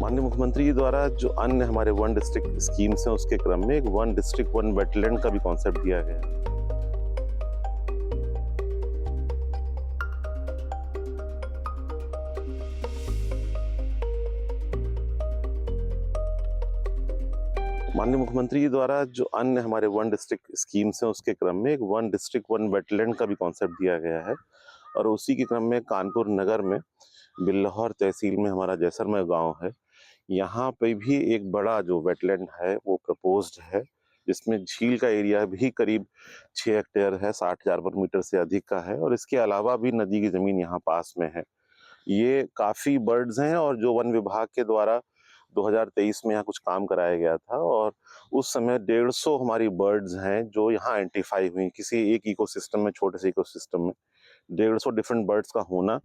माननीय मुख्यमंत्री जी द्वारा जो अन्य हमारे वन डिस्ट्रिक्ट स्कीम्स हैं उसके क्रम में एक वन डिस्ट्रिक्ट वन वेटलैंड का भी कॉन्सेप्ट दिया गया है। माननीय मुख्यमंत्री जी द्वारा जो अन्य हमारे वन डिस्ट्रिक्ट स्कीम्स हैं उसके क्रम में एक वन डिस्ट्रिक्ट वन वेटलैंड का भी कॉन्सेप्ट दिया गया है और उसी के क्रम में कानपुर नगर में बिल्लौर तहसील में हमारा जैसरमें गांव है। यहाँ पे भी एक बड़ा जो वेटलैंड है वो प्रपोज्ड है, जिसमें झील का एरिया भी करीब 6 हेक्टेयर है, 60,000 वर्ग मीटर से अधिक का है और इसके अलावा भी नदी की जमीन यहाँ पास में है। ये काफी बर्ड्स हैं और जो वन विभाग के द्वारा 2023 में यहाँ कुछ काम कराया गया था और उस समय 150 हमारी बर्ड्स हैं जो यहाँ आइडेंटिफाई हुई किसी एक इकोसिस्टम में, छोटे से इकोसिस्टम में 150 डिफरेंट बर्ड्स का होना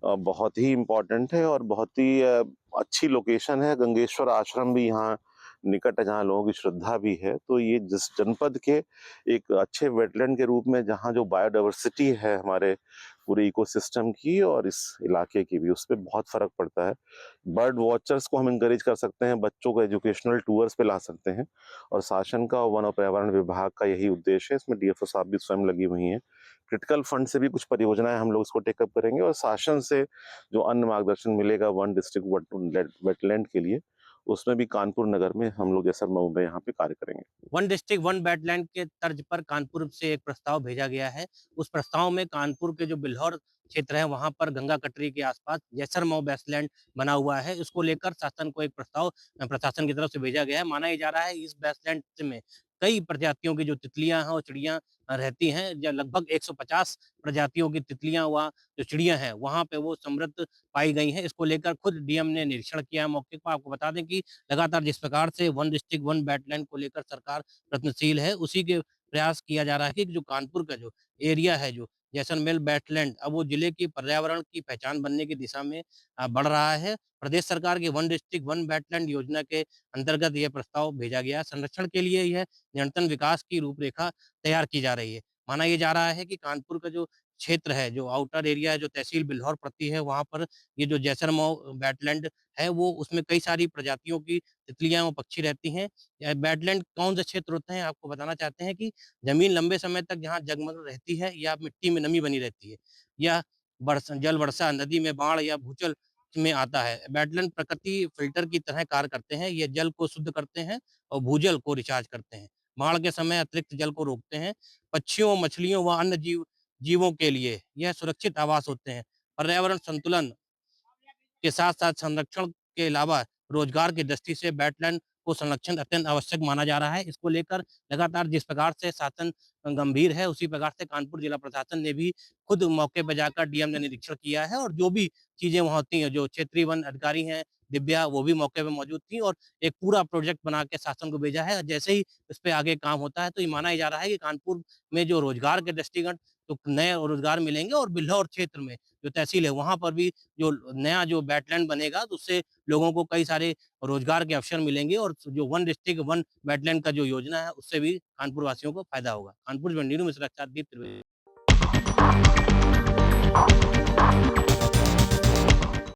बहुत ही इम्पोर्टेंट है और बहुत ही अच्छी लोकेशन है। गंगेश्वर आश्रम भी यहाँ निकट है जहाँ लोगों की श्रद्धा भी है। तो ये जिस जनपद के एक अच्छे वेटलैंड के रूप में जहाँ जो बायोडाइवर्सिटी है हमारे पूरे इकोसिस्टम की और इस इलाके की भी, उस पर बहुत फर्क पड़ता है। बर्ड वॉचर्स को हम इंकरेज कर सकते हैं, बच्चों को एजुकेशनल टूर्स पे ला सकते हैं और शासन का वन और पर्यावरण विभाग का यही उद्देश्य है। इसमें डीएफओ साहब भी स्वयं लगी हुई हैं। क्रिटिकल फंड से भी कुछ परियोजनाएं हम लोग इसको टेकअप करेंगे और शासन से जो अन्य मार्गदर्शन मिलेगा वन डिस्ट्रिक्ट वेटलैंड के लिए, उसमें भी कानपुर नगर में हम लोग जैसलमेर में यहाँ पे कार्य करेंगे। वन डिस्ट्रिक्ट वन वेटलैंड के तर्ज पर कानपुर से एक प्रस्ताव भेजा गया है। उस प्रस्ताव में कानपुर के जो बिल्हौर क्षेत्र है वहाँ पर गंगा कटरी के आसपास जैसरमेर वेस्टलैंड बना हुआ है। इसको लेकर शासन को एक प्रस्ताव प्रशासन की तरफ से भेजा गया है। माना ये जा रहा है इस वेस्टलैंड में कई प्रजातियों की जो तितलियां हैं और चिड़ियां रहती हैं, या लगभग 150 प्रजातियों की तितलियां वहाँ जो चिड़ियां हैं वहाँ पे वो समृद्ध पाई गई हैं। इसको लेकर खुद डीएम ने निरीक्षण किया मौके पर। आपको बता दें कि लगातार जिस प्रकार से वन डिस्ट्रिक्ट वन वेटलैंड को लेकर सरकार प्रयत्नशील है, उसी के प्रयास किया जा रहा है कि जो कानपुर का जो एरिया है, जो जैसलमेर वेटलैंड, अब वो जिले की पर्यावरण की पहचान बनने की दिशा में बढ़ रहा है। प्रदेश सरकार की वन डिस्ट्रिक्ट वन वेटलैंड योजना के अंतर्गत यह प्रस्ताव भेजा गया है। संरक्षण के लिए यह निरंतर विकास की रूपरेखा तैयार की जा रही है। माना ये जा रहा है कि कानपुर का जो क्षेत्र है, जो आउटर एरिया है, जो तहसील बिल्हौर पड़ती है, वहाँ पर ये जो जैसलमेर वेटलैंड है, वो उसमें कई सारी प्रजातियों की तितलियाँ और पक्षी रहती हैं। वेटलैंड कौन से क्षेत्र होते हैं, आपको बताना चाहते हैं कि ज़मीन लंबे समय तक जहाँ जगमग रहती है या मिट्टी में नमी बनी रहती है, या जल वर्षा, नदी में बाढ़ या भूजल में आता है। वेटलैंड प्रकृति फ़िल्टर की तरह कार्य करते हैं। ये जल को शुद्ध करते हैं और भूजल को रिचार्ज करते हैं। बाढ़ के समय अतिरिक्त जल को रोकते हैं। पक्षियों, मछलियों व अन्य जीवों के लिए यह सुरक्षित आवास होते हैं। पर्यावरण संतुलन के साथ-साथ संरक्षण के अलावा रोजगार की दृष्टि से वेटलैंड को संरक्षण अत्यंत आवश्यक माना जा रहा है। इसको लेकर लगातार जिस प्रकार से शासन गंभीर है, उसी प्रकार से कानपुर जिला प्रशासन ने भी खुद मौके पे जाकर डीएम ने निरीक्षण किया है और जो भी चीज़ें वहाँ होती हैं, जो क्षेत्रीय वन अधिकारी हैं, दिव्या, वो भी मौके पे मौजूद थी और एक पूरा प्रोजेक्ट बना के शासन को भेजा है। जैसे ही इस पे आगे काम होता है, तो ये माना जा रहा है कि कानपुर में जो रोजगार के दृष्टिगत तो नए रोजगार मिलेंगे और बिल्हौर क्षेत्र में जो तहसील है, वहाँ पर भी जो नया जो वेटलैंड बनेगा, तो उससे लोगों को कई सारे रोजगार के अवसर मिलेंगे और जो वन डिस्ट्रिक्ट वन वेटलैंड का जो योजना है, उससे भी कानपुर वासियों को फायदा होगा। कानपुर से नीरू मिश्रा के साथ दीप त्रिवेदी।